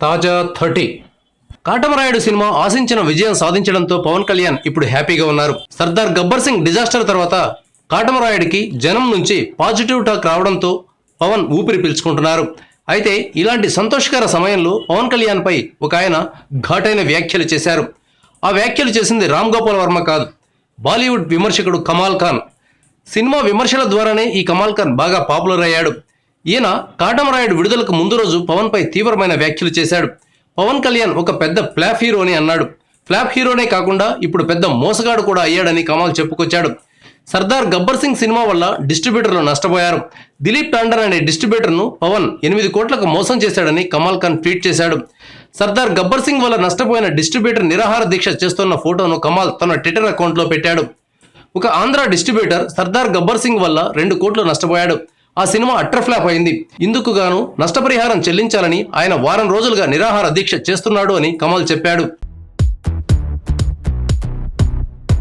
తాజా 30 కాటమరాయుడు సినిమా ఆశించిన విజయం సాధించడంతో పవన్ కళ్యాణ్ ఇప్పుడు హ్యాపీగా ఉన్నారు. సర్దార్ గబ్బర్ సింగ్ డిజాస్టర్ తర్వాత కాటమరాయుడికి జనం నుంచి పాజిటివ్ టాక్ రావడంతో పవన్ ఊపిరి పీల్చుకుంటున్నారు. అయితే ఇలాంటి సంతోషకర సమయంలో పవన్ కళ్యాణ్ పై ఒక ఆయన ఘాటైన వ్యాఖ్యలు చేశారు. ఆ వ్యాఖ్యలు చేసింది రామ్ గోపాల్ వర్మ కాదు, బాలీవుడ్ విమర్శకుడు కమాల్ ఖాన్. సినిమా విమర్శల ద్వారానే ఈ కమాల్ ఖాన్ బాగా పాపులర్ అయ్యాడు. ఈయన కాటమరాయుడు విడుదలకు ముందు రోజు పవన్ పై తీవ్రమైన వ్యాఖ్యలు చేశాడు. పవన్ కళ్యాణ్ ఒక పెద్ద ఫ్లాప్ హీరో అని అన్నాడు. ఫ్లాప్ హీరోనే కాకుండా ఇప్పుడు పెద్ద మోసగాడు కూడా అయ్యాడని కమాల్ చెప్పుకొచ్చాడు. సర్దార్ గబ్బర్ సింగ్ సినిమా వల్ల డిస్ట్రిబ్యూటర్లు నష్టపోయారు. దిలీప్ టాండన్ అనే డిస్ట్రిబ్యూటర్ను పవన్ 8 కోట్లకు మోసం చేశాడని కమాల్ ఖాన్ ట్వీట్ చేశాడు. సర్దార్ గబ్బర్ సింగ్ వల్ల నష్టపోయిన డిస్ట్రిబ్యూటర్ నిరాహార దీక్ష చేస్తున్న ఫోటోను కమాల్ తన ట్విట్టర్ అకౌంట్లో పెట్టాడు. ఒక ఆంధ్ర డిస్ట్రిబ్యూటర్ సర్దార్ గబ్బర్ సింగ్ వల్ల 2 కోట్లు నష్టపోయాడు. ఆ సినిమా అట్టర్ ఫ్లాప్ అయింది. ఇందుకు గాను నష్టపరిహారం చెల్లించాలని ఆయన వారం రోజులుగా నిరాహార దీక్ష చేస్తున్నాడు అని కమాల్ చెప్పాడు.